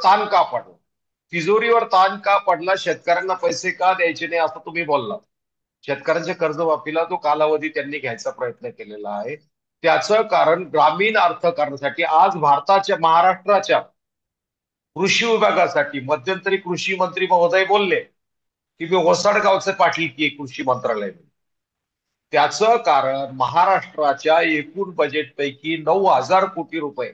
ताण का पडला, तिजोरीवर ताण का पडला, शेतकऱ्यांना पैसे का द्यायचे नाही असं तुम्ही बोलला. शेतकऱ्यांच्या कर्जमाफीला जो कालावधी त्यांनी घ्यायचा प्रयत्न केलेला आहे, त्याचं कारण ग्रामीण अर्थकारणासाठी आज भारताच्या महाराष्ट्राच्या कृषी विभागासाठी मध्यंतरी कृषी मंत्री महोदय बोलले की मी ओसाडगावचे पाटील की कृषी मंत्रालय. त्याचं कारण महाराष्ट्राच्या एकूण बजेटपैकी 9,000 कोटी रुपये,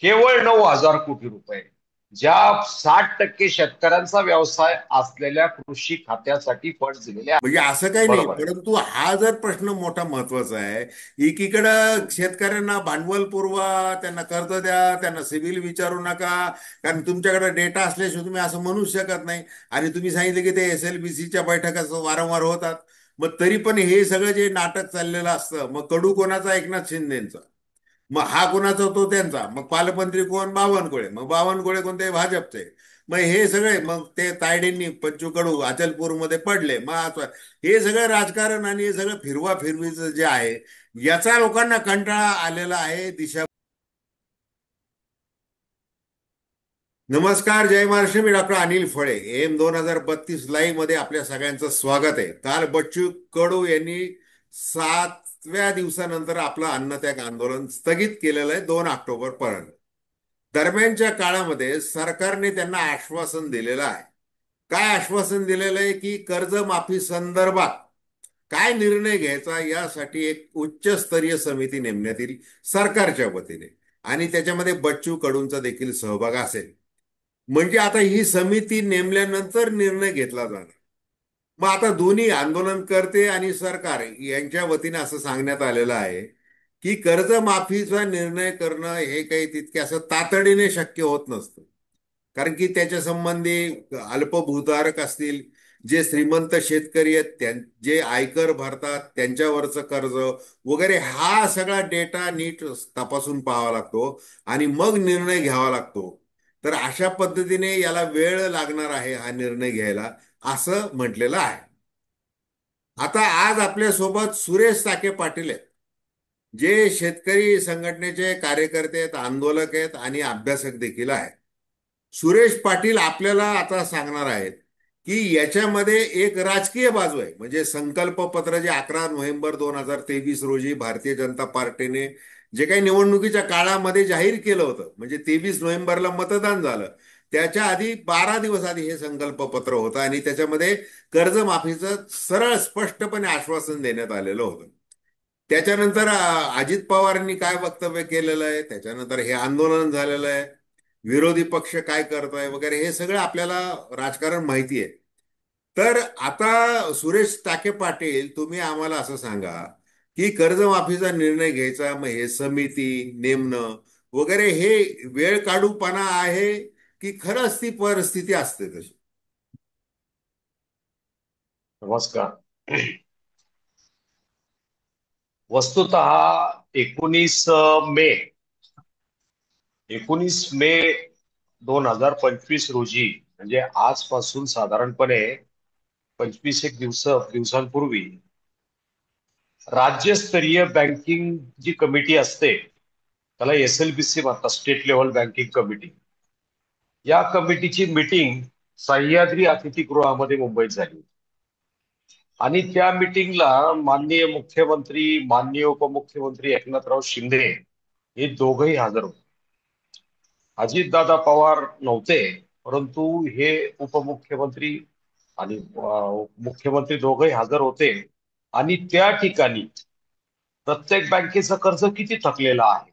केवळ 9,000 कोटी रुपये, ज्या 60% शेतकऱ्यांचा व्यवसाय असलेल्या कृषी खात्यासाठी फंड दिलेले आहे. म्हणजे असं काही नाही, बरोबर आहे. परंतु हा जर प्रश्न मोठा महत्वाचा आहे. एकीकडं शेतकऱ्यांना भांडवल पुरवा, त्यांना कर्ज द्या, त्यांना सिबिल विचारू नका, कारण तुमच्याकडे डेटा असल्याशिवाय तुम्ही असं म्हणू शकत नाही. आणि तुम्ही सांगितलं की ते SLBCच्या बैठका वारंवार होतात. मग तरी पण हे सगळं जे नाटक चाललेलं असतं, मग कडू कोणाचा? एकनाथ शिंदेचा. मग हा कोणाचा? तो त्यांचा. मग पालकमंत्री कोण? बावनकुळे. मग बावनकुळे कोणते? भाजपचे. मग हे सगळे, मग ते तायडेंनी पंचू कडू अचलपूरमध्ये पडले. मग आता हे सगळं राजकारण आणि हे सगळं फिरवा फिरवीचं जे आहे, याचा लोकांना कंटाळा आलेला आहे. दिशा. नमस्कार, जय महाराष्ट्र. मी डॉक्टर अनिल फळे. AM 2032 लाईव्ह मध्ये आपल्या सगळ्यांचं स्वागत आहे. काल बच्चू कडू यांनी 7व्या दिवसानंतर आपलं अन्नत्याग आंदोलन स्थगित केलेलं आहे, 2 ऑक्टोबर पर्यंत. दरम्यानच्या काळामध्ये सरकारने त्यांना आश्वासन दिलेलं आहे. काय आश्वासन दिलेलं आहे? की कर्जमाफी संदर्भात काय निर्णय घ्यायचा यासाठी एक उच्चस्तरीय समिती नेमण्यात येईल सरकारच्या वतीने, आणि त्याच्यामध्ये बच्चू कडूंचा देखील सहभाग असेल. म्हणजे आता ही समिती नेमल्यानंतर निर्णय घेतला जाणार. मग आता दोन्ही आंदोलनकर्ते आणि सरकार यांच्या वतीने असं सांगण्यात आलेलं आहे की कर्जमाफीचा निर्णय करणं हे काही तितके असं तातडीने शक्य होत नसतं. कारण की त्याच्या संबंधी अल्पभूधारक असतील, जे श्रीमंत शेतकरी आहेत, जे आयकर भरतात, त्यांच्यावरचं कर्ज वगैरे, हा सगळा डेटा नीट तपासून पाहावा लागतो आणि मग निर्णय घ्यावा लागतो. तर अशा पद्धतीने याला वेळ लागणार आहे हा निर्णय घ्यायला, असं म्हटलेलं आहे. आता आज आपल्यासोबत सुरेश साके पाटील आहेत, जे शेतकरी संघटनेचे कार्यकर्ते आहेत, आंदोलक आहेत आणि अभ्यासक देखील आहेत. सुरेश पाटील आपल्याला आता सांगणार आहेत की याच्यामध्ये एक राजकीय बाजू आहे. म्हणजे संकल्प पत्र जे 11 नोव्हेंबर 2023 रोजी भारतीय जनता पार्टीने जे काही निवडणुकीच्या काळामध्ये जाहीर केलं होतं, म्हणजे 23 नोव्हेंबरला मतदान झालं, त्याच्या आधी 12 दिवस आधी हे संकल्प पत्र होतं आणि त्याच्यामध्ये कर्जमाफीचं सरळ स्पष्टपणे आश्वासन देण्यात आलेलं होतं. त्याच्यानंतर अजित पवारांनी काय वक्तव्य केलेलं आहे, त्याच्यानंतर हे आंदोलन झालेलं आहे, विरोधी पक्ष काय करतोय वगैरे, हे सगळं आपल्याला राजकारण माहिती आहे. तर आता सुरेश टाके पाटील, तुम्ही आम्हाला असं सांगा की कर्जमाफीचा निर्णय घ्यायचा, मग हे समिती नेमणं वगैरे, हे वेळ काढूपणा आहे की खरंच ती परिस्थिती असते तशी? नमस्कार. वस्तुतः 19 मे 2025 रोजी, म्हणजे आजपासून साधारणपणे 25 एक दिवसांपूर्वी, राज्यस्तरीय बँकिंग जी कमिटी असते, त्याला SLBC म्हणतात, स्टेट लेव्हल बँकिंग कमिटी. या कमिटीची मीटिंग सह्याद्री अतिथीगृहामध्ये मुंबईत झाली. आणि त्या मीटिंगला माननीय मुख्यमंत्री, माननीय उपमुख्यमंत्री एकनाथराव शिंदे हे दोघंही हजर होते. अजितदादा पवार नव्हते, परंतु हे उपमुख्यमंत्री आणि मुख्यमंत्री दोघंही हजर होते. आणि त्या ठिकाणी प्रत्येक बँकेचं कर्ज किती थकलेलं आहे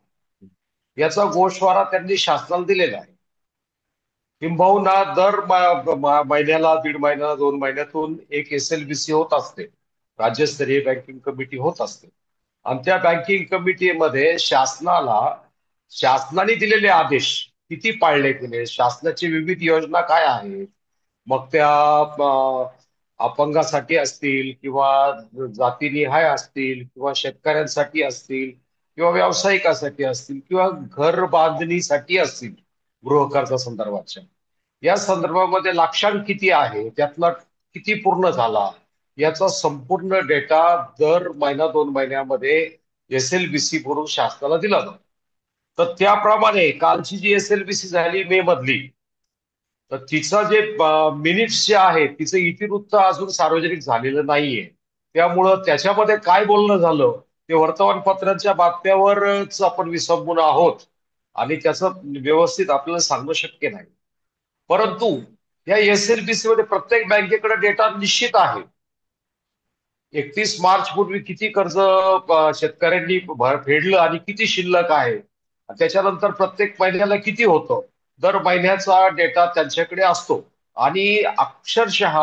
याचा गोषवारा त्यांनी शासनाला दिलेला आहे. किंबहुना दर महिन्याला, दीड महिन्याला, 2 महिन्यातून एक SLBC होत असते, राज्यस्तरीय बँकिंग कमिटी होत असते. आणि त्या बँकिंग कमिटीमध्ये शासनाने दिलेले आदेश किती पाळले गेले, शासनाची विविध योजना काय आहेत, मग त्या अपंगासाठी असतील किंवा जातीनिहाय असतील किंवा शेतकऱ्यांसाठी असतील किंवा व्यावसायिकासाठी असतील किंवा घर बांधणीसाठी असतील, गृह कर्जासंदर्भातच्या, या संदर्भामध्ये लाक्षांक किती आहे, त्यातला किती पूर्ण झाला, याचा संपूर्ण डेटा दर महिना 2 महिन्यामध्ये SLBC भरून शासनाला दिला जातो. तर त्याप्रमाणे कालची जी SLBC झाली मे मधली, तर तिचं जे मिनिट्स जे आहे तिचं इतिवृत्त अजून सार्वजनिक झालेलं नाहीये. त्यामुळं त्याच्यामध्ये काय बोलणं झालं ते वर्तमानपत्रांच्या बातम्यावरच आपण विसंबून आहोत आणि त्याचं व्यवस्थित आपल्याला सांगणं शक्य नाही. परंतु या एसएलबीसी मध्ये प्रत्येक बँकेकडे डेटा निश्चित आहे. 31 मार्च पूर्वी किती कर्ज शेतकऱ्यांनी फेडलं आणि किती शिल्लक आहे, त्याच्यानंतर प्रत्येक महिन्याला किती होतं, दर महिन्याचा डेटा त्यांच्याकडे असतो. आणि अक्षरशः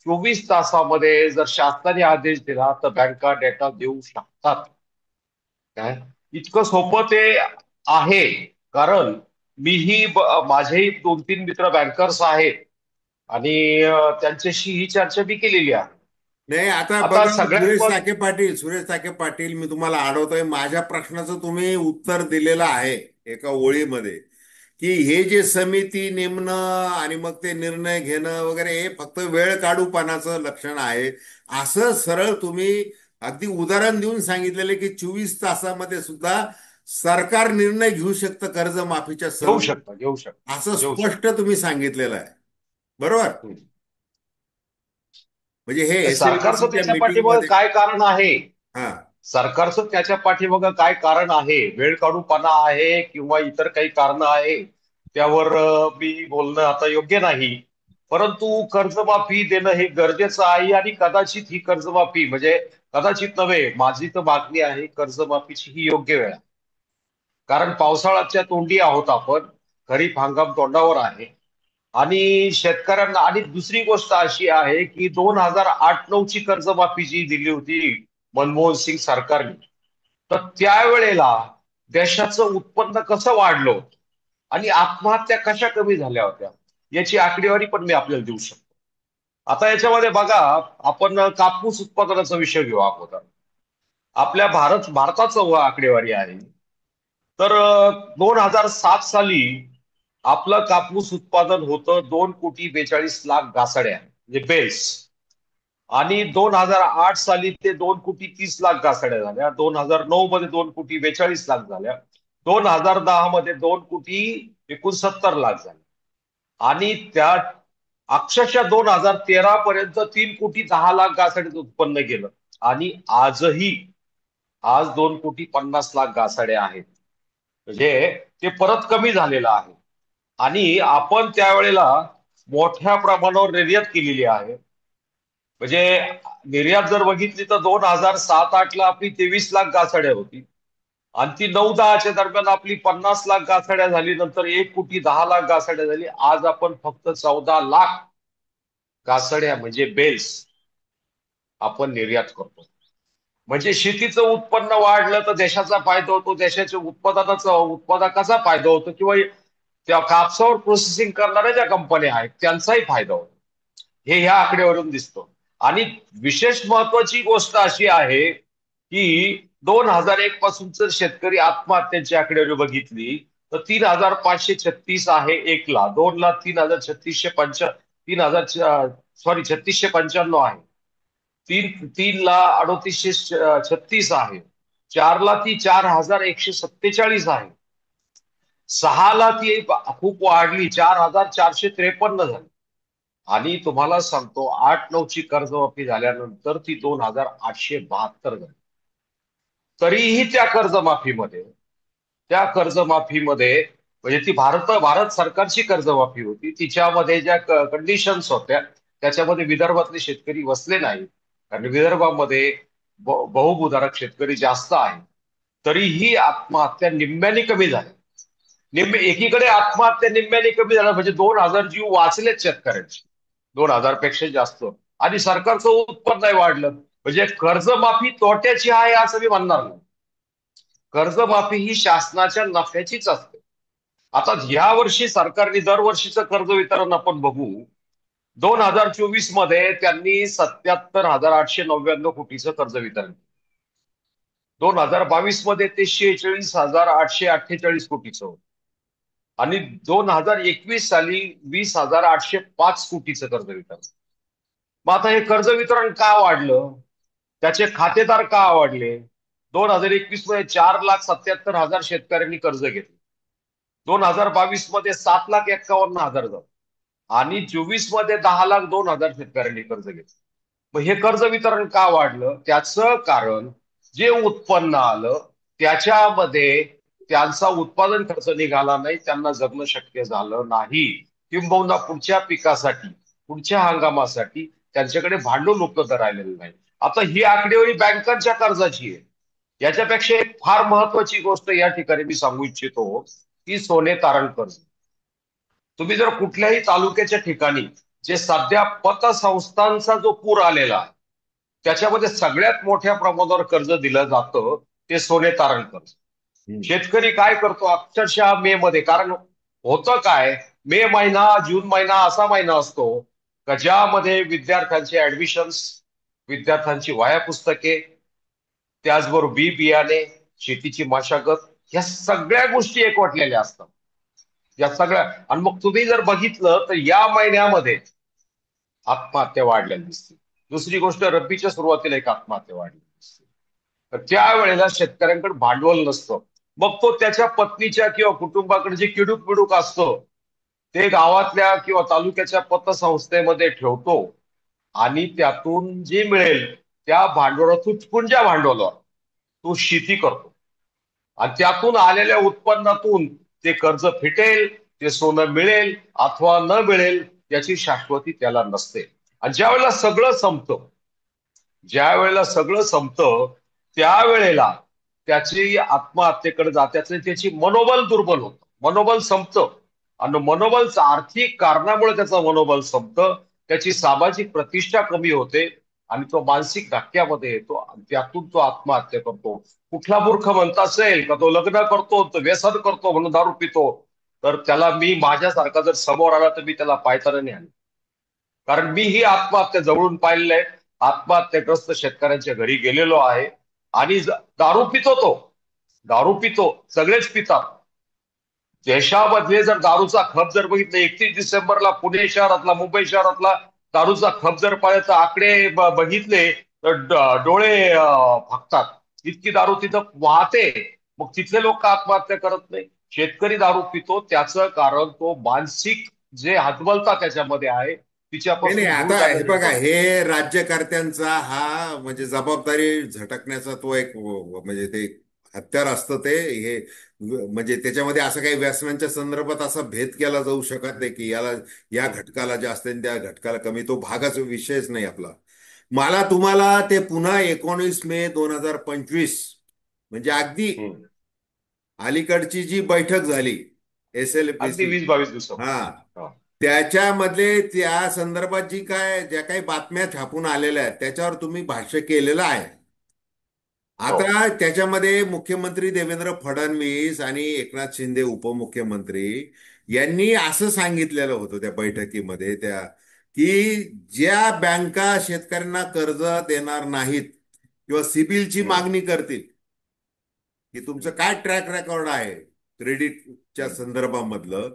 24 तासामध्ये जर शासनाने आदेश दिला तर बँका डेटा देऊ शकतात. काय इतकं सोपं ते आहे. कारण मीही माझेही 2-3 मित्र बँकर्स आहेत आणि त्यांच्याशी ही चर्चा मी केलेली आहे. नाही, आता आता बघा सगळ्यात सुरेश चाके पाटील, मी तुम्हाला अडवतोय. माझ्या प्रश्नाचं तुम्ही उत्तर दिलेलं आहे एका ओळीमध्ये, की हे जे समिती नेमणं आणि मग ते निर्णय घेणं वगैरे हे फक्त वेळ काढूपणाचं लक्षण आहे, असं सरळ तुम्ही अगदी उदाहरण देऊन सांगितलेलं की 24 तासामध्ये सुद्धा सरकार निर्णय घेऊ शकतं कर्जमाफीच्या घेऊ संदर्भात, शकता, घेऊ शकता, असं घेऊ स्पष्ट शकता. तुम्ही सांगितलेलं आहे. बरोबर? हम्म. म्हणजे हे सरकारचं एसएलबीसीच्या त्याच्या मीटिंग पाठीमागं मध्ये. काय कारण आहे? हा. सरकारचं त्याच्या पाठीमागं काय कारण आहे? वेळ काढूपणा आहे किंवा इतर काही कारण आहे? त्यावर मी बोलणं आता योग्य नाही. परंतु कर्जमाफी देणं हे गरजेचं आहे आणि कदाचित ही कर्जमाफी म्हणजे कदाचित नव्हे, माझी तर मागणी आहे कर्जमाफीची ही योग्य वेळ आहे. कारण पावसाळ्याच्या तोंडी आहोत आपण, खरीप हंगाम तोंडावर आहे. आणि शेतकऱ्यांना आणि दुसरी गोष्ट अशी आहे की 2008-9 ची कर्जमाफी जी दिली होती मनमोहन सिंग सरकारने, तर त्यावेळेला देशाचं उत्पन्न कसं वाढलं होतं आणि आत्महत्या कशा कमी झाल्या होत्या याची आकडेवारी पण मी आपल्याला देऊ शकतो. आता याच्यामध्ये बघा, आपण कापूस उत्पादनाचा विषय घेऊ अगोदर. आपल्या भारताचं आकडेवारी आहे. तर 2007 साली आपलं कापूस उत्पादन होतं 2,42,00,000 घासड्या म्हणजे बेल्स. आणि 2008 साली ते 2,30,00,000 घासड्या झाल्या. 2009 मध्ये 2,42,00,000 झाल्या. 2010 मध्ये 2,69,00,000 झाल्या. आणि त्या अक्षरशः 2013 पर्यंत 3,10,00,000 घासड्याचं उत्पन्न गेलं. आणि आज 2,50,00,000 घासड्या आहेत. म्हणजे ते परत कमी झालेलं आहे. आणि आपण त्यावेळेला मोठ्या प्रमाणावर निर्यात केलेली आहे. म्हणजे निर्यात जर बघितली तर 2007-8 ला आपली 23,00,000 घासड्या होती आणि ती 9-10च्या दरम्यान आपली 50,00,000 घासड्या झाली. नंतर 1,10,00,000 घासड्या झाली. आज आपण फक्त 14,00,000 घासड्या म्हणजे बेल्स आपण निर्यात करतो. म्हणजे शेतीचं उत्पन्न वाढलं तर देशाचा फायदा होतो, देशाच्या उत्पादकाचा फायदा होतो किंवा त्या कापसावर प्रोसेसिंग करणाऱ्या ज्या कंपन्या आहेत त्यांचाही फायदा होतो. हे ह्या आकड्यावरून दिसतं. आणि विशेष महत्वाची गोष्ट अशी आहे की 2001 पासून जर शेतकरी आत्महत्यांची आकडेवारी बघितली तर 3,536 आहे एकला, 2 ला 3695 आहे, 3 ला 3836 आहे, 4 ला ती 4,147 आहे, 6 ला ती खूप वाढली 4,453 झाली. आणि तुम्हाला सांगतो 8-9 ची कर्जमाफी झाल्यानंतर ती 2,872 झाली. तरीही त्या कर्जमाफीमध्ये म्हणजे ती भारत सरकारची कर्जमाफी होती. तिच्यामध्ये ज्या कंडिशन्स होत्या त्याच्यामध्ये विदर्भातले शेतकरी बसले नाही. कारण विदर्भामध्ये बहुभूधारक शेतकरी जास्त आहे. तरीही आत्महत्या निम्म्याने कमी झाल्या. एकीकडे आत्महत्या निम्म्याने कमी झाल्या म्हणजे 2,000 जीव वाचलेत शेतकऱ्यांचे, 2,000 पेक्षा जास्त. आणि सरकारचं उत्पन्न वाढलं. म्हणजे कर्जमाफी तोट्याची आहे असं मी म्हणणार नाही. कर्जमाफी ही शासनाच्या नफ्याचीच असते. आता या वर्षी सरकारने दरवर्षीचं कर्ज वितरण आपण बघू. 2024 मध्ये त्यांनी 77,899 कोटीचं कर्ज वितरण केलं. 2022 मध्ये ते 46,848 कोटीचं होतं. आणि 2021 साली 20,805 कोटीचं कर्ज वितरण. मग आता हे कर्ज वितरण का वाढलं, त्याचे खातेदार का वाढले? 2021 मध्ये 4,77,000 शेतकऱ्यांनी कर्ज घेतलं. 2022 मध्ये 7,51,000 झालं. आणि 24 मध्ये 10,02,000 शेतकऱ्यांनी कर्ज घेतलं. मग हे कर्ज वितरण का वाढलं? त्याचं कारण जे उत्पन्न आलं त्याच्यामध्ये त्यांचा उत्पादन खर्च निघाला नाही, त्यांना जगणं शक्य झालं नाही, किंबहुना पुढच्या पिकासाठी पुढच्या हंगामासाठी त्यांच्याकडे भांडवल उपलब्ध राहिलेलं नाही. आता ही आकडेवारी बँकांच्या कर्जाची आहे. याच्यापेक्षा एक फार महत्वाची गोष्ट या ठिकाणी मी सांगू इच्छितो की सोने तारण कर्ज. तुम्ही जर कुठल्याही तालुक्याच्या ठिकाणी जे सध्या पतसंस्थांचा जो पूर आलेला आहे त्याच्यामध्ये सगळ्यात मोठ्या प्रमाणावर कर्ज दिलं जातं ते सोने तारण कर्ज. हम्म. शेतकरी काय करतो अक्षरशः मे मध्ये, कारण होतं काय, मे महिना जून महिना असा महिना असतो का ज्यामध्ये विद्यार्थ्यांचे ऍडमिशन्स, विद्यार्थ्यांची वह्या पुस्तके, त्याचबरोबर बी बियाणे, शेतीची मशागत, ह्या सगळ्या गोष्टी एकवटलेल्या असतात. या सगळ्या, आणि मग तुम्ही जर बघितलं तर या महिन्यामध्ये आत्महत्या वाढलेल्या दिसतील. दुसरी गोष्ट, रब्बीच्या सुरुवातीला एक आत्महत्या वाढलेली दिसते. तर त्यावेळेला शेतकऱ्यांकडे भांडवल नसतं. मग तो त्याच्या पत्नीच्या किंवा कुटुंबाकडे जे किडूक पिडूक असतं ते गावातल्या किंवा तालुक्याच्या पतसंस्थेमध्ये ठेवतो आणि त्यातून जे मिळेल त्या भांडवलातून, पुंजा भांडवलावर तो शेती करतो आणि त्यातून आलेल्या उत्पन्नातून ते कर्ज फिटेल, ते सोनं मिळेल अथवा न मिळेल याची शाश्वती त्याला नसते. आणि ज्या वेळेला सगळं संपतं त्यावेळेला त्याची आत्महत्येकडे जात्याचं, त्याची मनोबल दुर्बल होतं, मनोबल संपतं. आणि मनोबल आर्थिक कारणामुळे त्याचं मनोबल संपतं, त्याची सामाजिक प्रतिष्ठा कमी होते आणि तो मानसिक धक्क्यामध्ये येतो आणि त्यातून तो आत्महत्या करतो. कुठला मूर्ख म्हणता असेल का तो लग्न करतो, तो व्यसन करतो म्हणून दारू पितो, तर त्याला मी माझ्यासारखा जर समोर आला तर मी त्याला पायताना नाही आणलं. कारण मी ही आत्महत्या जवळून पाहिलेलं आहे. आत्महत्याग्रस्त शेतकऱ्यांच्या घरी गेलेलो आहे आणि दारू पितो तो, दारू पितो, सगळेच पितात. देशामधले जर दारूचा खप जर बघितलं 31 डिसेंबरला पुणे शहरातला, मुंबई शहरातला दारूचा खप जर पाहायचा आकडे बघितले तर डोळे फाकतात. इतकी दारू तिथं वाहते. मग तिथले लोक आत्महत्या करत नाही? शेतकरी दारू पितो त्याचं कारण तो मानसिक जे हतबलता त्याच्यामध्ये आहे नाही नाही, तिच्यापासून दूर आता हे जाण्याचा बघा, प्रयत्न. हे राज्यकर्त्यांचा हा म्हणजे जबाबदारी झटकण्याचा तो एक म्हणजे ते हत्यार असतं ते. हे म्हणजे त्याच्यामध्ये असं काही व्यसनांच्या संदर्भात असा भेद केला जाऊ शकत नाही की याला या घटकाला जास्त आणि त्या घटकाला कमी. तो भागाचा विषयच नाही आपला. मला तुम्हाला ते पुन्हा 19 मे 2025 म्हणजे अगदी हम्म. अलीकडची जी बैठक झाली एस एल पी अगदी सी, 20-22 दिवसापूर्वी. हा, हा. त्याच्यामध्ये त्या संदर्भात ज्या काही बातम्या छापून आलेल्या आहेत त्याच्यावर तुम्ही भाष्य केलेलं आहे. हो. आता त्याच्यामध्ये मुख्यमंत्री देवेंद्र फडणवीस आणि एकनाथ शिंदे उपमुख्यमंत्री यांनी असं सांगितलेलं होतं त्या बैठकीमध्ये की ज्या बँका शेतकऱ्यांना कर्ज देणार नाहीत किंवा सिबिलची हम्म. मागणी करतील की तुमचं हम्म. काय ट्रॅक रेकॉर्ड आहे क्रेडिटच्या हम्म. संदर्भामधलं,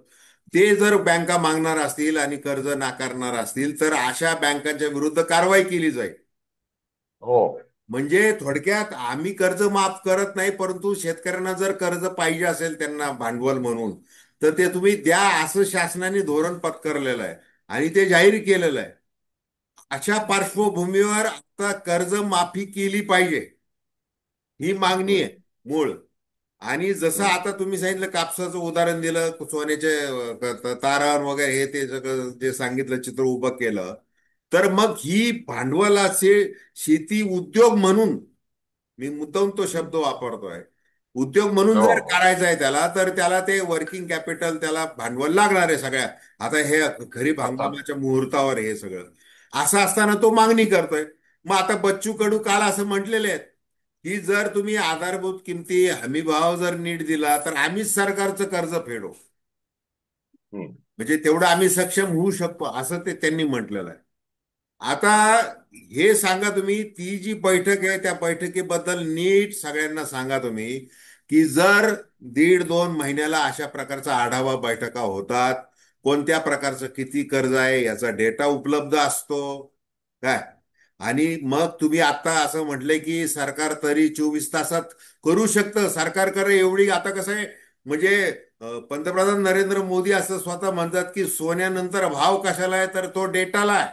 ते जर बँका मागणार असतील आणि कर्ज नाकारणार असतील तर अशा बँकांच्या विरुद्ध कारवाई केली जाईल. हो. म्हणजे थोडक्यात आम्ही कर्ज माफ करत नाही, परंतु शेतकऱ्यांना जर कर्ज पाहिजे असेल त्यांना भांडवल म्हणून तर ते तुम्ही द्या, असं शासनाने धोरण पत्करलेलं आहे आणि ते जाहीर केलेलं आहे. अशा पार्श्वभूमीवर आता कर्ज माफी केली पाहिजे ही मागणी हम्म. आहे मूळ. आणि जसं हम्म. आता तुम्ही सांगितलं कापसाचं उदाहरण दिलं, सोन्याचे तारण वगैरे हे ते सगळं जे सांगितलं चित्र उभं केलं, तर मग ही भांडवलाचे शेती उद्योग म्हणून, मी मुद्दाम तो हम्म. शब्द वापरतोय, उद्योग म्हणून हो. जर करायचा आहे त्याला, तर त्याला ते वर्किंग कॅपिटल, त्याला भांडवल लागणार आहे सगळ्या. आता हे खरीप अर्थात. हंगामाच्या मुहूर्तावर हे सगळं असं असताना तो मागणी करतोय. मग आता बच्चू कडू काल असं म्हटलेले आहेत की जर तुम्ही आधारभूत किमती हमी भाव जर नीट दिला तर आम्हीच सरकारचं कर्ज फेडू, हम्म. म्हणजे तेवढं आम्ही सक्षम होऊ शकतो असं ते त्यांनी म्हटलेलं आहे. आता हे सांगा तुम्ही, ती जी बैठक आहे त्या बैठकीबद्दल नीट सगळ्यांना सांगा तुम्ही की जर 1.5-2 महिन्याला अशा प्रकारचा आढावा बैठका होतात, कोणत्या प्रकारचं किती कर्ज आहे याचा डेटा उपलब्ध असतो काय. आणि मग तुम्ही आता असं म्हटलंय की सरकार तरी 24 तासात करू शकतं. सरकारकडे एवढी आता कसं आहे म्हणजे पंतप्रधान नरेंद्र मोदी असं स्वतः म्हणतात की सोन्यानंतर भाव कशाला आहे, तर तो डेटाला आहे.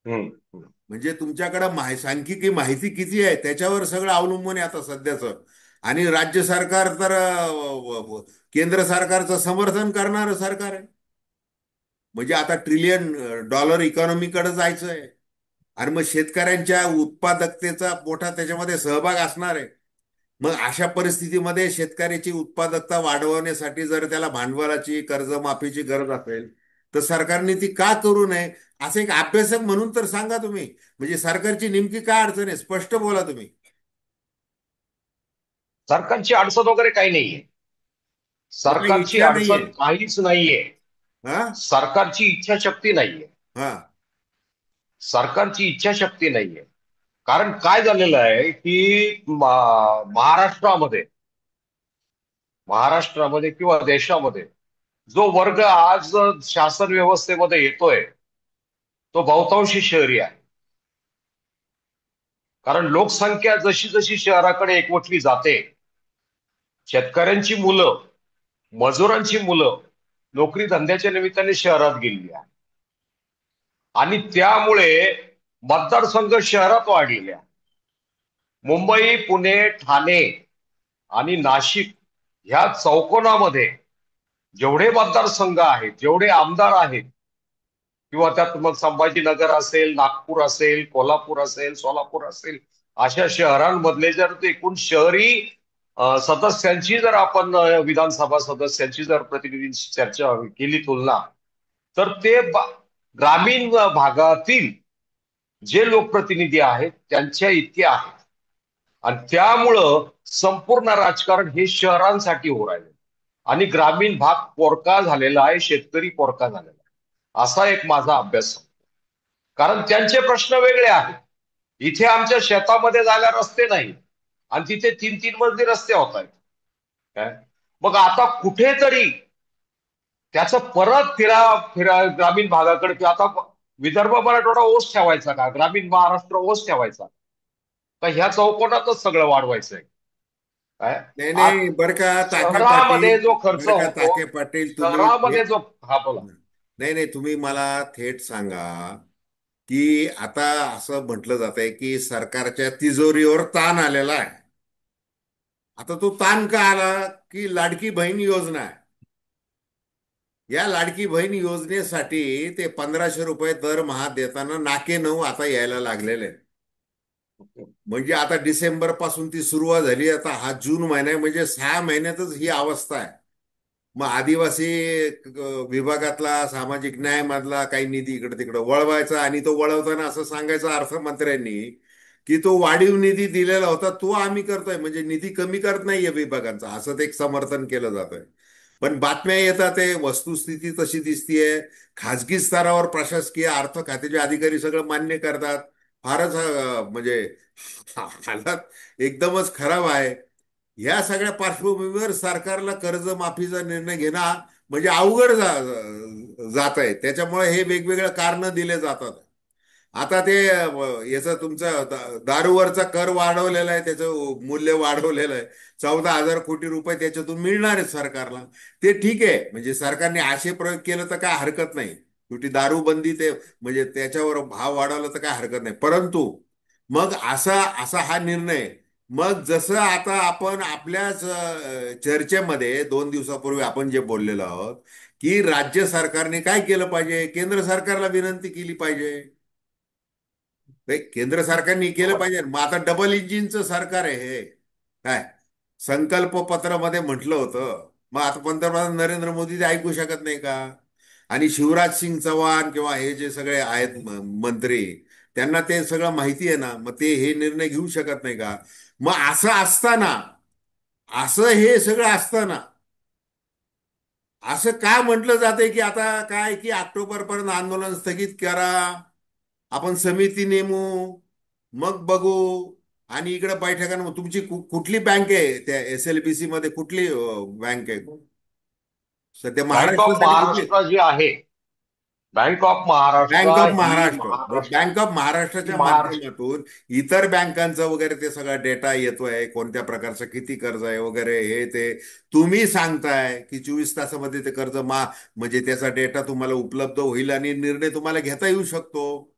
हम्म, हम्म. म्हणजे तुमच्याकडे सांख्यिकी माहिती किती आहे त्याच्यावर सगळं अवलंबून आहे आता सध्याचं. आणि राज्य सरकार तर केंद्र सरकारचं समर्थन करणारं सरकार आहे. म्हणजे आता $1 ट्रिलियन इकॉनॉमीकडे जायचं आहे. आणि मग शेतकऱ्यांच्या उत्पादकतेचा मोठा त्याच्यामध्ये सहभाग असणार आहे. मग अशा परिस्थितीमध्ये शेतकऱ्याची उत्पादकता वाढवण्यासाठी जर त्याला भांडवलाची कर्जमाफीची गरज असेल, तर सरकारने ती का करू नये? असं एक अभ्यासक म्हणून तर सांगा तुम्ही. म्हणजे सरकारची नेमकी काय अडचण आहे, स्पष्ट बोला तुम्ही. सरकारची अडचण वगैरे काही नाहीये. मग काही सरकारची इच्छा नाहीये? अडचण काहीच नाहीये. हा. सरकारची इच्छाशक्ती नाहीये. हा. सरकारची इच्छाशक्ती नाहीये. कारण काय झालेलं आहे की महाराष्ट्रामध्ये महाराष्ट्रामध्ये किंवा देशामध्ये जो वर्ग आज शासन व्यवस्थेमध्ये येतोय तो बहुतांशी शहरी आहे. कारण लोकसंख्या जशी जशी शहराकडे एकवटली जाते, शेतकऱ्यांची मुलं, मजुरांची मुलं नोकरी धंद्याच्या निमित्ताने शहरात गेलेली आहे. आणि त्यामुळे मतदारसंघ शहरात वाढलेले आहे. मुंबई, पुणे, ठाणे आणि नाशिक ह्या चौकोनामध्ये जेवढे मतदारसंघ आहेत, जेवढे आमदार आहेत, किंवा त्यात मग संभाजीनगर असेल, नागपूर असेल, कोल्हापूर असेल, सोलापूर असेल, अशा शहरांमधले जर ते एकूण शहरी सदस्यांची जर आपण विधानसभा सदस्यांची जर प्रतिनिधींची चर्चा केली तुलना, तर ते ग्रामीण भागातील जे लोकप्रतिनिधी आहेत त्यांच्या इतके आहेत. आणि त्यामुळं संपूर्ण राजकारण हे शहरांसाठी हो राहिले आणि ग्रामीण भाग पोरका झालेला आहे, शेतकरी पोरका झालेला आहे, असा एक माझा अभ्यास. कारण त्यांचे प्रश्न वेगळे आहेत. इथे आमच्या शेतामध्ये जायला रस्ते नाही आणि तिथे 3-3 मजली रस्ते होत आहेत. काय मग आता कुठेतरी त्याचं परत फिरा फिरा ग्रामीण भागाकडे, की आता विदर्भ मराठवाडा ओस ठेवायचा का, ग्रामीण महाराष्ट्र ओस ठेवायचा तर ह्या चौकोनातच सगळं वाढवायचंय. काय नाही आज नाही, बरं का ताके शहरामध्ये पाटील. जो खर्च बरं का होतो, ताके पाटील, तुम्ही शहरामध्ये जो, हा बोला. नाही नाही, तुम्ही मला थेट सांगा की आता असं म्हटलं जात आहे की सरकारच्या तिजोरीवर ताण आलेला आहे. आता तो ताण का आला? की लाडकी बहीण योजना आहे. या लाडकी बहीण योजनेसाठी ते ₹1,500 दरमहा देताना नाके नऊ आता यायला लागलेले आहेत. म्हणजे आता डिसेंबर पासून ती सुरुवात झाली, आता हा जून महिना आहे, म्हणजे 6 महिन्यातच ही अवस्था आहे. मग आदिवासी विभागातला सामाजिक न्याय मधला काही निधी इकडे तिकडे वळवायचा, आणि तो वळवताना असं सांगायचा अर्थमंत्र्यांनी की तो वाढीव निधी दिलेला होता तो आम्ही करतोय, म्हणजे निधी कमी करत नाहीये विभागांचा, असं ते एक समर्थन केलं जातंय. पण बातम्या येतात ते वस्तुस्थिती तशी दिसतीये. खाजगी स्तरावर प्रशासकीय अर्थ खात्याचे अधिकारी सगळं मान्य करतात. फारच म्हणजे हालत एकदमच खराब आहे. या सगळ्या पार्श्वभूमीवर सरकारला कर्जमाफीचा निर्णय घेणं म्हणजे अवघड जात आहे. त्याच्यामुळे हे वेगवेगळे कारण दिले जातात. आता ते याचं तुमचं दारूवरचा कर वाढवलेला आहे, त्याचं मूल्य वाढवलेलं आहे. 14,000 कोटी रुपये त्याच्यातून मिळणार आहेत सरकारला. ते ठीक आहे, म्हणजे सरकारने आशे प्रयोग केलं तर काय हरकत नाही. शेवटी दारूबंदी ते म्हणजे त्याच्यावर भाव वाढवला तर काय हरकत नाही. परंतु मग असा असा हा निर्णय, मग जसं आता आपण आपल्याच चर्चेमध्ये 2 दिवसापूर्वी आपण जे बोललेलो आहोत की राज्य सरकारने काय केलं पाहिजे, केंद्र सरकारला विनंती केली पाहिजे. केंद्र सरकारने केलं बरोबर. पाहिजे. मग आता डबल इंजिनचं सरकार आहे हे. काय संकल्प पत्रामध्ये म्हटलं होतं, मग आता पंतप्रधान नरेंद्र मोदी ते ऐकू शकत नाही का? आणि शिवराज सिंग चौहान किंवा हे जे सगळे आहेत मंत्री, त्यांना ते सगळं माहिती आहे ना, मग ते हे निर्णय घेऊ शकत नाही का? मग असं असताना, असं हे सगळं असताना असं काय म्हटलं जाते की आता काय की ऑक्टोबर पर्यंत आंदोलन स्थगित करा, आपण समिती नेमू, मग बघू. आणि इकडे बैठकांना तुमची कुठली बँक आहे त्या SLBC मध्ये, कुठली बँक आहे सध्या बँक ऑफ महाराष्ट्रासाठी कुठली? महाराष्ट्र जी आहे, bank of Maharashtra bank of ही महाराष्ट्र. महाराष्ट्र बँक ऑफ ही महाराष्ट्राच्या महाराष्ट्र माध्यमातून इतर बँकांचं वगैरे ते सगळा डेटा येतोय, कोणत्या प्रकारचं किती कर्ज आहे वगैरे, हे ते तुम्ही सांगताय की 24 तासामध्ये ते कर्ज म्हणजे त्याचा डेटा तुम्हाला उपलब्ध होईल आणि निर्णय तुम्हाला घेता येऊ शकतो.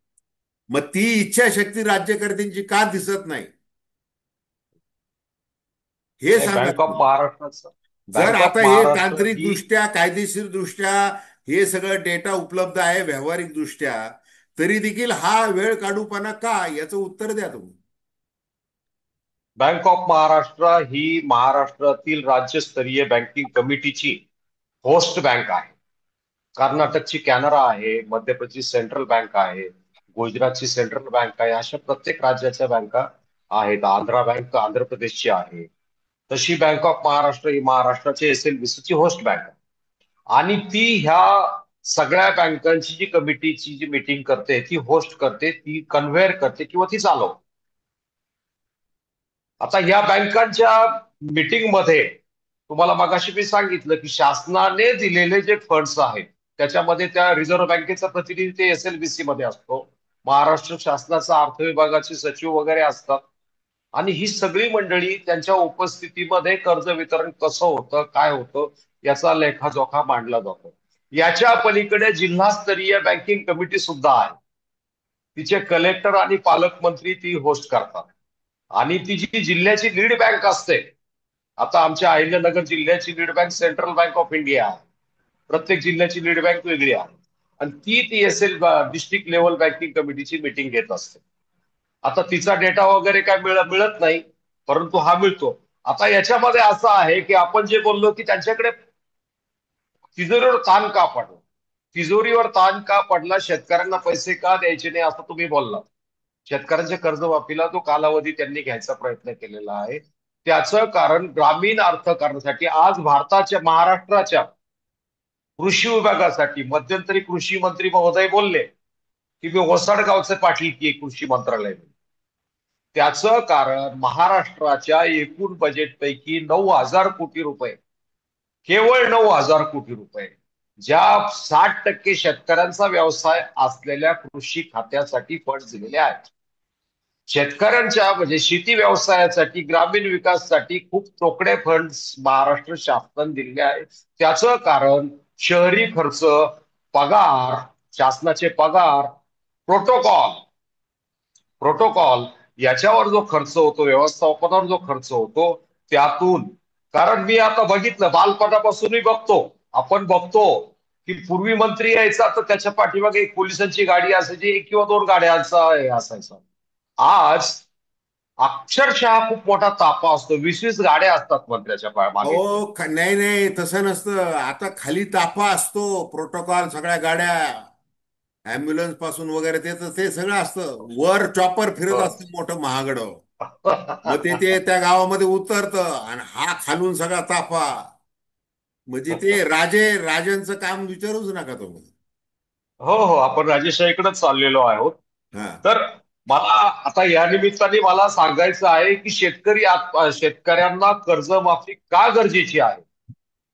मग ती इच्छाशक्ती राज्यकर्त्यांची का दिसत नाही, हे नाही, सांगा बँक ऑफ तुम्ही. महाराष्ट्राचं जर बँक ऑफ आता हे महाराष्ट्र ही तांत्रिकदृष्ट्या कायदेशीरदृष्ट्या हे सगळं डेटा उपलब्ध आहे व्यावहारिकदृष्ट्या, तरी देखील हा वेळ काढूपणा का, याचं उत्तर द्या तुम्ही. बँक ऑफ महाराष्ट्र ही महाराष्ट्रातील राज्यस्तरीय बँकिंग कमिटीची होस्ट बँक आहे. कर्नाटकची कॅनरा आहे, मध्य प्रदेश सेंट्रल बँक आहे, गुजरातची सेंट्रल बँक आहे, अशा प्रत्येक राज्याच्या बँका आहेत. आंध्रा बँक आंध्र प्रदेशची आहे. तशी बँक ऑफ महाराष्ट्र ही महाराष्ट्राची एसएलबीसीची होस्ट बँक आहे. आणि ती ह्या सगळ्या बँकांची जी कमिटीची जी मीटिंग करते, ती होस्ट करते, ती कन्व्हेअर करते किंवा ती चालवते. आता या बँकांच्या मीटिंग मध्ये तुम्हाला मगाशी मी सांगितलं की शासनाने दिलेले जे फंड्स आहेत त्याच्यामध्ये त्या रिझर्व्ह बँकेचा प्रतिनिधी ते एसएलबीसी मध्ये असतो. महाराष्ट्र शासनाचा अर्थ विभागाचे सचिव वगैरे असतात. आणि ही सगळी मंडळी त्यांच्या उपस्थितीमध्ये कर्ज वितरण कसं होतं, काय होतं, याचा लेखाजोखा मांडला जातो. याच्या पलीकडे जिल्हास्तरीय बँकिंग कमिटी सुद्धा आहे. तिचे कलेक्टर आणि पालकमंत्री ती होस्ट करतात. आणि ती जी जिल्ह्याची लीड बँक असते, आता आमच्या अहिल्यानगर जिल्ह्याची lead bank central bank of India आहे. प्रत्येक जिल्ह्याची लीड बँक वेगळी आहे. आणि ती एसएल डिस्ट्रिक्ट लेव्हल बँकिंग कमिटीची मीटिंग घेत असते. आता तिचा डेटा वगैरे काय मिळत नाही, परंतु हा मिळतो. आता याच्यामध्ये असं आहे की आपण जे बोललो की त्यांच्याकडे तिजोरीवर ताण का पडला, तिजोरीवर ताण का पडला, शेतकऱ्यांना पैसे का द्यायचे नाही असं तुम्ही बोलला. शेतकऱ्यांच्या कर्जमाफीला जो कालावधी त्यांनी घ्यायचा प्रयत्न केलेला आहे, त्याचं कारण ग्रामीण अर्थकारणासाठी आज भारताच्या महाराष्ट्राच्या कृषी विभागासाठी मध्यंतरी कृषी मंत्री महोदय बोलले की मी ओसाडगावचे पाटील की कृषी मंत्रालय. त्याचं कारण महाराष्ट्राच्या एकूण बजेटपैकी 9,000 कोटी रुपये, केवळ 9,000 कोटी रुपये ज्या 60% शेतकऱ्यांचा व्यवसाय असलेल्या कृषी खात्यासाठी फंड दिलेले आहेत. शेतकऱ्यांच्या म्हणजे शेती व्यवसायासाठी, ग्रामीण विकासासाठी खूप तोकडे फंड महाराष्ट्र शासनाने दिलेले आहेत. त्याचं कारण शहरी खर्च, पगार, शासनाचे पगार, प्रोटोकॉल प्रोटोकॉल याच्यावर जो खर्च होतो, व्यवस्थापनावर जो खर्च होतो त्यातून. कारण मी आता बघितलं, बालपणापासूनही बघतो, आपण बघतो की पूर्वी मंत्री यायचा तर त्याच्या पाठीमागे एक पोलिसांची गाडी असायची, एक किंवा दोन गाड्यांचा हे असायचा. आज अक्षरशः खूप मोठा ताफा असतो, 20-20 गाड्या असतात मंत्र्याच्या मागे. अहो, नाही नाही, तसं नसतं. आता खाली ताफा असतो, प्रोटोकॉल, सगळ्या गाड्या, अँब्युलन्स पासून वगैरे ते सगळं असतं. वर चॉपर फिरत असतं मोठं महागडं. मग ते त्या गावामध्ये उतरतं आणि हा खालून सगळा ताफा. म्हणजे ते राजांचं काम विचारूच नका तुम्ही. हो हो, आपण राजेशाहीकडेच चाललेलो आहोत. हा. तर मला आता या निमित्ताने मला सांगायचं आहे की शेतकऱ्यांना कर्जमाफी का गरजेची आहे.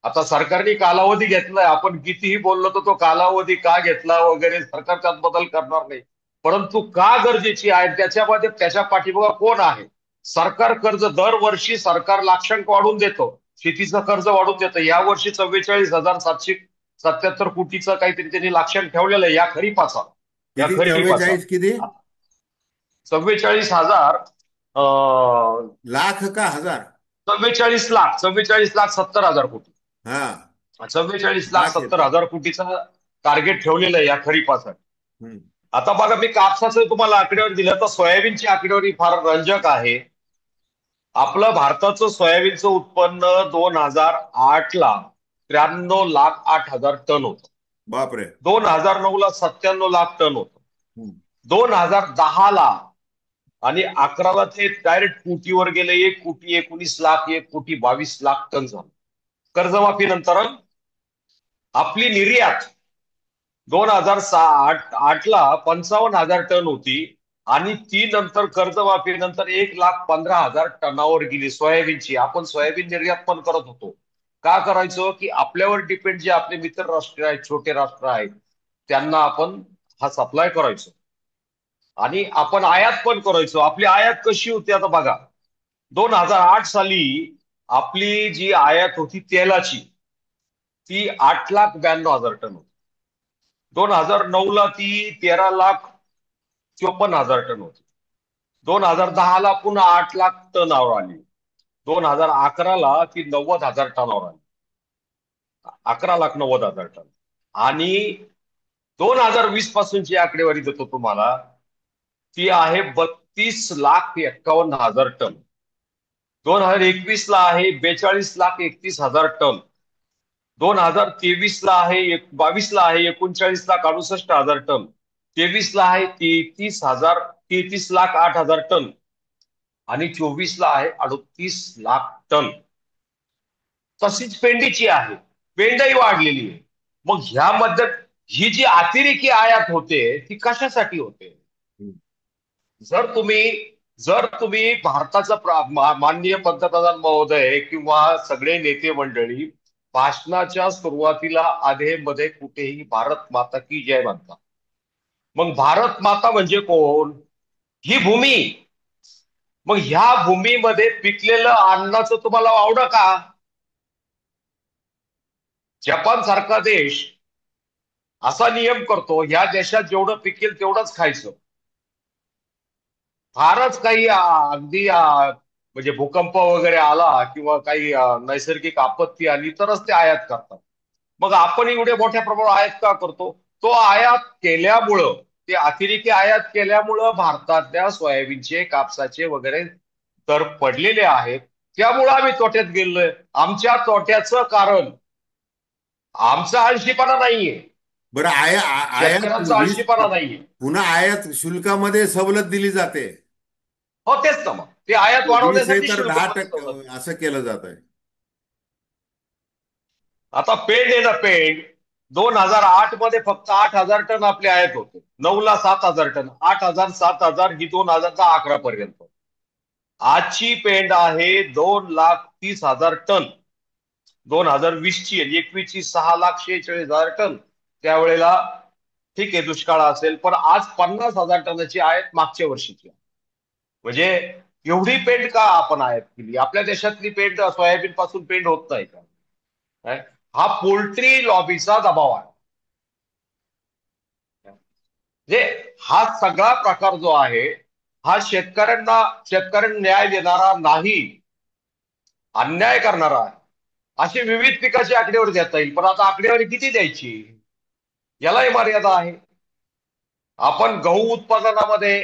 आता सरकारने कालावधी घेतलाय, आपण कितीही बोललो तर तो कालावधी का घेतला वगैरे सरकार त्यात बदल करणार नाही. परंतु का गरजेची आहे त्याच्यामध्ये त्याच्या पाठीमागे कोण आहे. सरकार कर्ज दरवर्षी सरकार लाक्षांक वाढवून देतो, शेतीचं कर्ज वाढवून देतं. यावर्षी 44,777 कोटीचं काहीतरी त्यांनी लाक्षांक ठेवलेलं आहे या खरीपाचा. या किती? खरीपाचा 44 किती? 44,000, लाख का हजार? 44,70,000 कोटी. हा. चव्वेचाळीस लाख लाख सत्तर येतं. हजार कोटीचा टार्गेट ठेवलेलं आहे या खरीपासाठी. हम्म. आता बघा, मी कापसाचं तुम्हाला आकडेवारी दिलं तर सोयाबीनची आकडेवारी फार रंजक आहे. आपलं भारताचं सोयाबीनचं उत्पन्न 2008ला 93,08,000 टन होतं. बापरे. 2009ला 97 लाख टन होतं. हम्म. 2010ला आणि 11ला ते डायरेक्ट कोटीवर गेले. 1,19,00,000, 1,22,00,000 टन झालं. कर्जमाफी नंतर आपली निर्यात 2008ला 55,000 टन होती आणि ती नंतर कर्जमाफी नंतर 1,15,000 टनावर गेली सोयाबीनची. आपण सोयाबीन निर्यात पण करत होतो. का करायचो की आपल्यावर डिपेंड जे आपले मित्र राष्ट्र आहेत, छोटे राष्ट्र आहेत, त्यांना आपण हा सप्लाय करायचो आणि आपण आयात पण करायचो. आपली आयात कशी होती आता बघा. 2008 साली आपली जी आयात होती तेलाची, ती 8,92,000 टन होती. 2009ला ती 13,54,000 टन होती. 2010ला पुन्हा 8 लाख टनावर आली. 2011ला ती 90,000 टनावर आली. 11,90,000 टन. आणि 2020 पासूनची आकडेवारी देतो तुम्हाला, ती आहे 32,51,000 टन. 2021ला आहे 42,31,000 टन. 2023ला आहे 22ला आहे 39,68,000 टन. 23ला आहे 33,08,000 टन आणि 24ला आहे 38 लाख टन. तशीच पेंडीची आहे. पेंडही वाढलेली आहे. मग ह्यामध्ये ही जी अतिरेकी आयात होते ती कशासाठी होते? जर तुम्ही जर तुम्ही भारताचा माननीय पंतप्रधान महोदय किंवा सगळे नेते मंडळी भाषणाच्या सुरुवातीला मध्ये कुठेही भारत माता की जय म्हणतात. मग भारत माता म्हणजे कोण? ही भूमी. मग ह्या भूमीमध्ये पिकलेलं अन्नाचं तुम्हाला आवडं का? जपान सारखा देश असा नियम करतो, ह्या देशात जेवढं पिकेल तेवढंच खायचं. फारच काही अगदी म्हणजे भूकंप वगैरे आला किंवा काही नैसर्गिक आपत्ती आली तरच ते आयात करतात. मग आपण एवढे मोठ्या प्रमाणावर आयात का करतो? तो आयात केल्यामुळं, ते अतिरेकी आयात केल्यामुळं भारतातल्या सोयाबीनचे, कापसाचे वगैरे दर पडलेले आहेत. त्यामुळं आम्ही तोट्यात गेलोय. आमच्या तोट्याचं कारण आमचा आळशीपणा नाहीये, बरं, आयात शेतकऱ्यांचा वीज आळशीपणा नाहीये. पुन्हा आयात शुल्कामध्ये सवलत दिली जाते. हो तेच ना. मग ते आयात 20 आहे वाढवण्यासाठी तर दहा शुल्कामध्ये सवलत. टक्के असं केलं जात आहे. आता पेंड आहे ना, पेंड 2008 मध्ये फक्त 8,000 टन आपले आयात होते. 9ला 7,000 टन, 8,000 7,000 ही 2011 पर्यंत. आजची पेंड आहे 2,30,000 टन. 2020ची आणि 21ची 6,46,000 टन. त्यावेळेला ठीक आहे दुष्काळ असेल, पण आज 50,000 टनाची आयात मागच्या वर्षीची. म्हणजे एवढी पेंड का आपण आयात केली? आपल्या देशातली पेंड सोयाबीन पासून पेंड होत नाही का? काय? हा पोल्ट्री लॉबीचा दबाव आहे. म्हणजे हा सगळा प्रकार जो आहे, हा शेतकऱ्यांना न्याय देणारा नाही, अन्याय करणारा आहे. अशी विविध पिकाची आकडेवारी देता येईल, पण आता आकडेवारी किती द्यायची यालाही मर्यादा आहे. आपण गहू उत्पादनामध्ये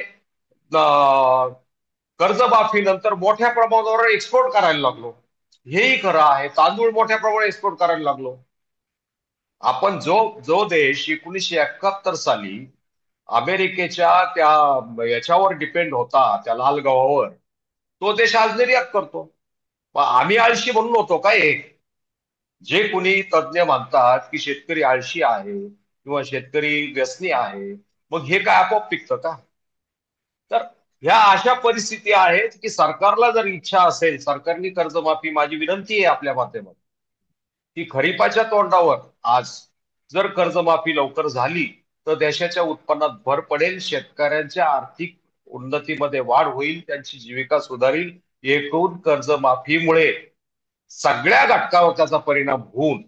कर्जमाफी नंतर मोठ्या प्रमाणावर एक्सपोर्ट करायला लागलो. हेही खरं आहे. तांदूळ मोठ्या प्रमाणावर एक्सपोर्ट करायला लागलो. आपण जो जो देश 1971 साली अमेरिकेच्या त्या याच्यावर डिपेंड होता, त्या लाल गव्हावर, तो देश आज निर्यात करतो. आम्ही आळशी म्हणून होतो काय? जे कुणी तज्ज्ञ म्हणतात की शेतकरी आळशी आहे किंवा शेतकरी व्यसनी आहे, मग हे काय आपोआप पिकतं का? तर ह्या अशा परिस्थिती आहेत की सरकारला जर इच्छा असेल, सरकारने कर्जमाफी, माझी विनंती आहे आपल्या माध्यमातून, की खरीपाच्या तोंडावर आज जर कर्जमाफी लवकर झाली तर देशाच्या उत्पन्नात भर पडेल, शेतकऱ्यांच्या आर्थिक उन्नतीमध्ये वाढ होईल, त्यांची जीविका सुधारेल. एकूण कर्जमाफीमुळे सगळ्या घटकावर त्याचा परिणाम होऊन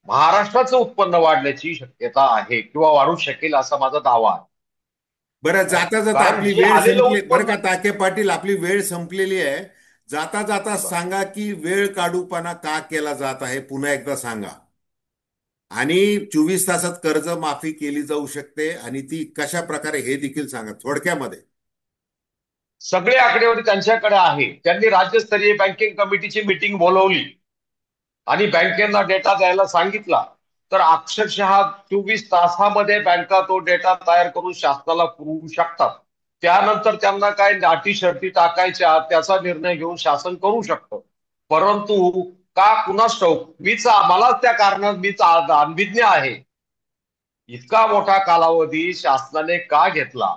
महाराष्ट्राचं उत्पन्न वाढण्याची शक्यता आहे किंवा वाढू शकेल असा माझा दावा बरं, आहे. जाता जाता कारण आपली जे वेळ आलेलं संपली बरं उत्पन्न. का ताके पाटील, आपली वेळ संपलेली आहे. जाता जाता सांगा की वेळ काढूपणा का केला जात आहे, पुन्हा एकदा सांगा. आणि 24 तासात कर्ज माफी केली जाऊ शकते आणि ती कशा प्रकारे हे देखील सांगा थोडक्यामध्ये. सगळे आकडेवारी त्यांच्याकडे आहे. त्यांनी राज्यस्तरीय बँकिंग कमिटीची मीटिंग बोलवली आणि बँकेना डेटा द्यायला सांगितला, तर अक्षरशः 24 तासामध्ये बँका तो डेटा तयार करून शासनाला पुरवू शकतात. त्यानंतर त्यांना काय अटी शर्ती टाकायच्या त्याचा निर्णय घेऊन शासन करू शकतं. परंतु का कुणास ठाऊक, मलाच त्या कारणात मीच अनभिज्ञ आहे. इतका मोठा कालावधी शासनाने का घेतला,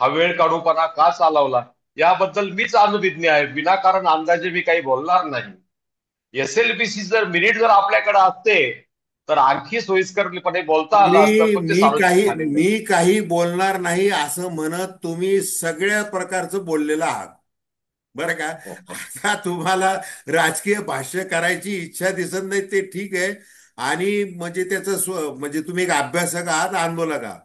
हा वेळ काढूपणा का चालवला, याबद्दल मीच अनभिज्ञ आहे. विनाकारण अंदाजे मी काही बोलणार नाही. एसएलबीसी जर मिनिट जर आपल्याकडे असते तर आणखी सोयीस्करपणे बोलता आलं असतं, मी पण ते मी सार्वजनिक काही झालेलं मी काही बोलणार नाही असं म्हणत तुम्ही सगळ्या प्रकारचं बोललेलं आहात. बरं का? आहे. आता तुम्हाला राजकीय भाष्य करायची इच्छा दिसत नाही ते ठीक आहे. आणि म्हणजे त्याचं म्हणजे तुम्ही एक अभ्यासक आहात, आंदोलक आहात.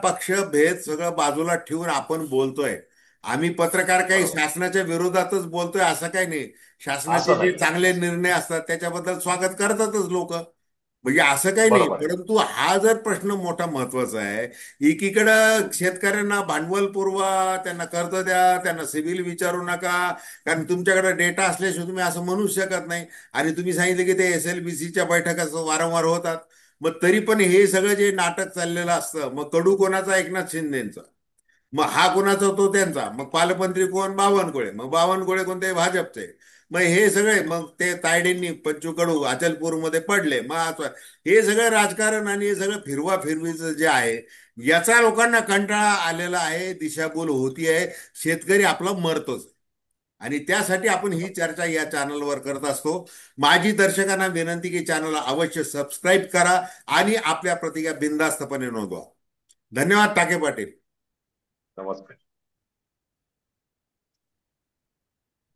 पक्ष भेद सगळं बाजूला ठेवून आपण बोलतोय. आम्ही पत्रकार काही बरोबर. शासनाच्या विरोधातच बोलतोय असं काही नाही. शासनाचे असं जे नाहीये. चांगले निर्णय असतात त्याच्याबद्दल स्वागत करतातच लोक. म्हणजे असं काही नाही. बरोबर आहे. परंतु हा जर प्रश्न मोठा महत्वाचा आहे, एकीकडं हम्म. शेतकऱ्यांना भांडवल पुरवा, त्यांना कर्ज द्या, त्यांना सिबिल विचारू नका, कारण तुमच्याकडे डेटा असल्याशिवाय तुम्ही असं म्हणू शकत नाही. आणि तुम्ही सांगितलं की ते SLBCच्या बैठका वारंवार होतात. मग तरी पण हे सगळं जे नाटक चाललेलं असतं, मग कडू कोणाचा? एकनाथ शिंदेचा. मग हा कोणाचा? तो त्यांचा. मग पालकमंत्री कोण? बावनकुळे. मग बावनकुळे कोणते? भाजपचे. मग हे सगळे, मग ते तायडेंनी पंचू कडू अचलपूरमध्ये पडले. मग हे सगळं राजकारण आणि हे सगळं फिरवा फिरवीचं जे आहे, याचा लोकांना कंटाळा आलेला आहे, दिशाभूल होती आहे. शेतकरी आपला मरतोच. आणि त्यासाठी आपण ही चर्चा या चॅनलवर करत असतो. माझी दर्शकांना विनंती की चॅनलला अवश्य सबस्क्राईब करा आणि आपल्या प्रतिक्रिया बिनधास्तपणे नोंदवा. धन्यवाद टाके पाटील. नमस्कार.